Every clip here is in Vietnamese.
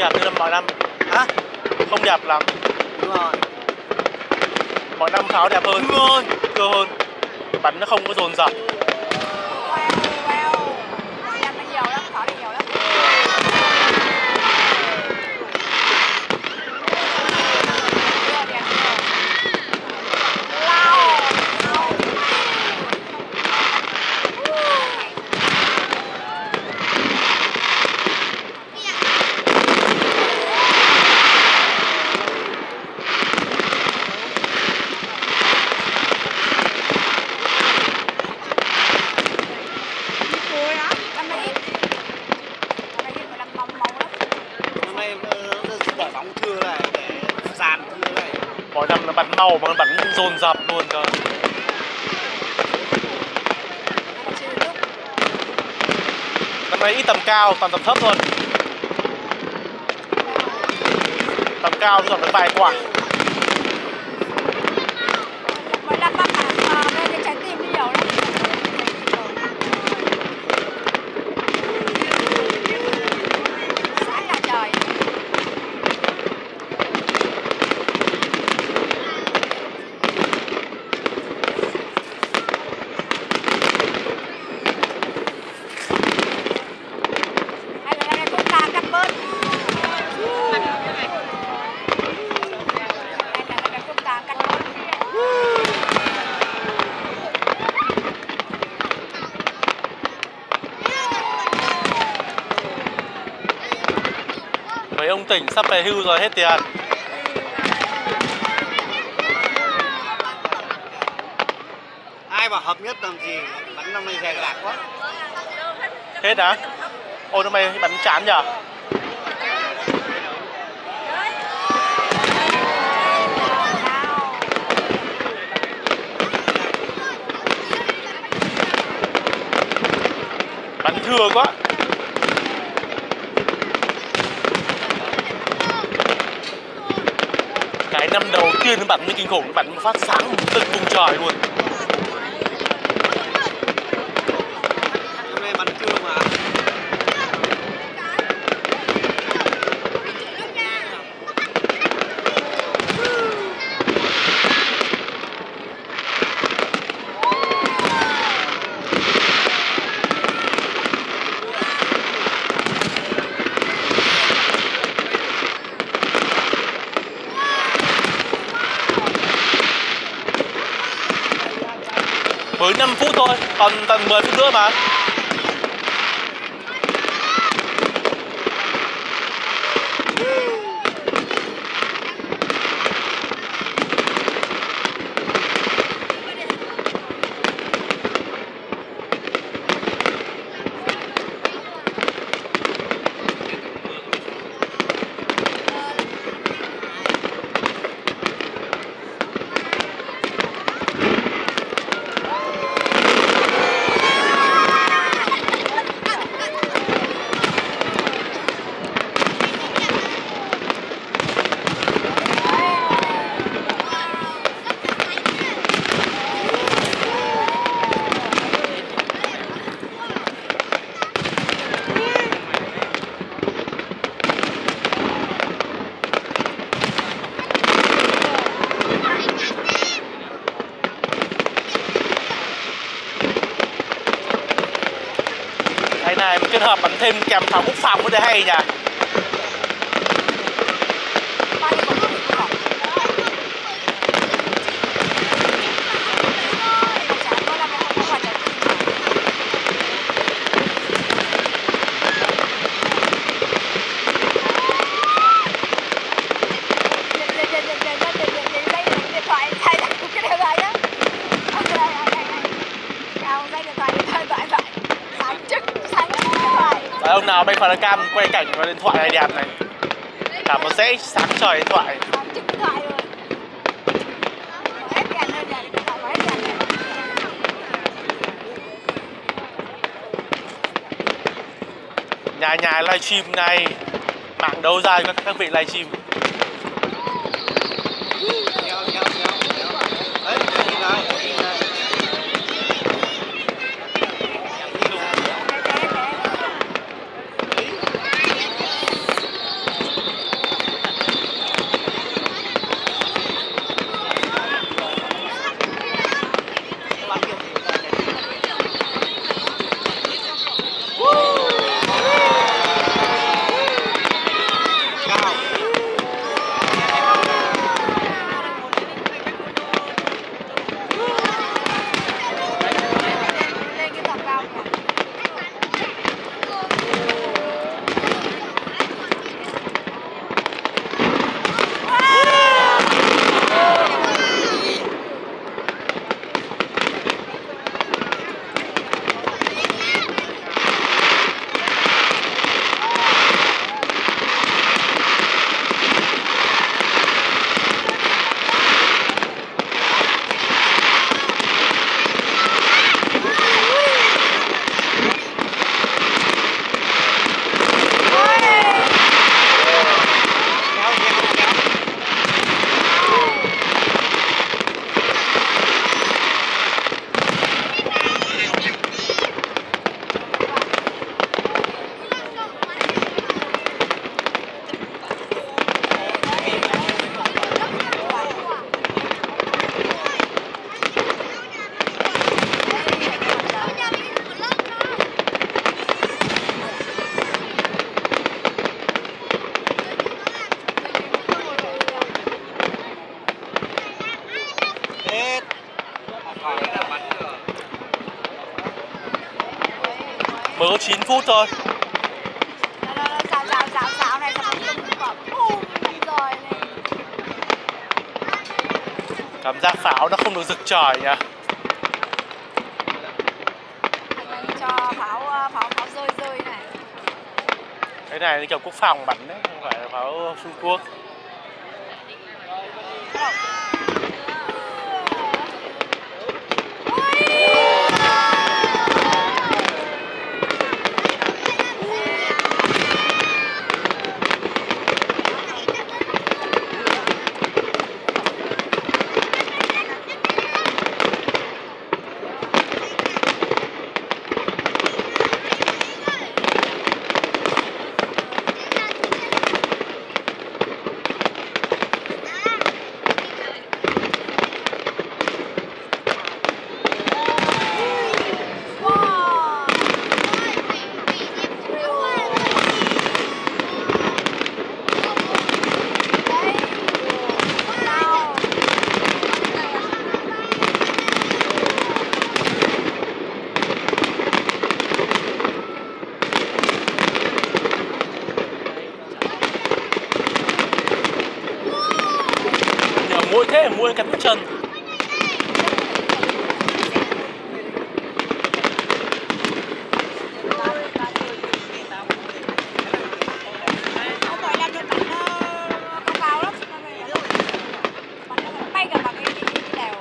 đẹp như mọi năm. Hả? Không đẹp lắm. Đúng rồi. Mọi năm pháo đẹp hơn. Đúng rồi. Cơ hơn. Bắn nó không có dồn dập. Hôm nay bỏ bóng thưa này để sàn thưa này. Mỗi năm nó bắn màu mà nó bắn dồn dập luôn cơ. Năm nay ít tầm cao, toàn tầm thấp thôi. Tầm cao còn được vài quả. Mỗi năm bác Hà lên cái trái tim nhiều lắm. Sáng cả trời. Hay là đây cũng ta cắt bớt. Hay là đây cũng ta cắt bớt. Mấy ông tỉnh sắp về hưu rồi hết tiền. Ai bảo hợp nhất làm gì? Bắn năm nay rẻ rạc quá. Hết á? Ôi năm nay bắn chán nhở? Bắn thừa quá. Cái năm đầu tiên nó bắn mới kinh khủng, nó bắn phát sáng từng vùng trời luôn. Hôm nay bắn trưa mà. Mới 5 phút thôi, còn tầm 10 phút nữa mà. Cái này mình kết hợp bắn thêm kèm pháo quốc phòng có thể hay nhỉ? Đấy, ông nào bên flycam quay cảnh vào điện thoại này đẹp này. Cả một dãy sáng trời điện thoại. Nhà nhà livestream này, mạng đấu ra các vị livestream. Đấy, nhìn lại, nhìn lại. mới có 9 phút thôi. Xào này xong rồi tung vào bùm rồi này. Cảm giác pháo nó không được rực trời nhỉ. Cho pháo rơi này. Cái này là kiểu quốc phòng bắn đấy, không phải là pháo Trung Quốc. Mũi thế mũi cắn chân. Bay cả vào cái lèo.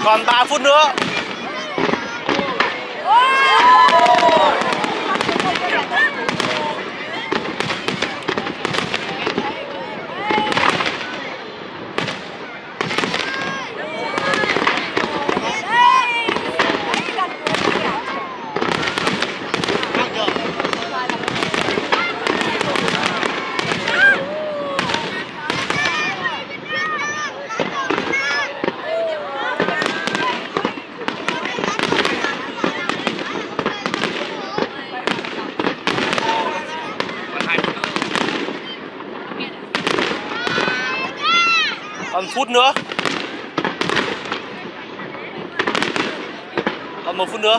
Còn 3 phút nữa. Còn phút nữa. Còn 1 phút nữa.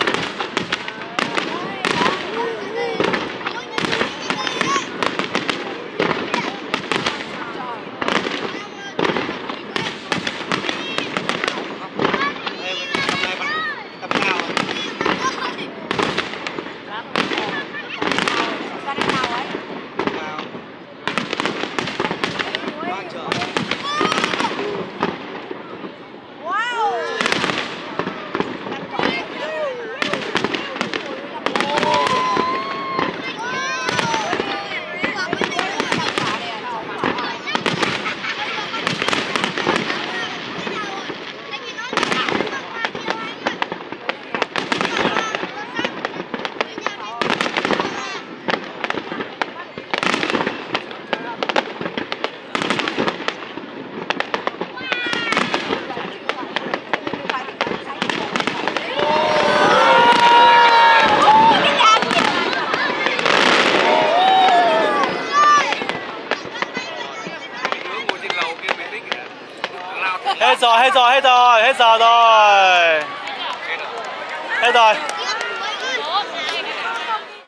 hết rồi, hết rồi, hết giờ rồi. Hết rồi.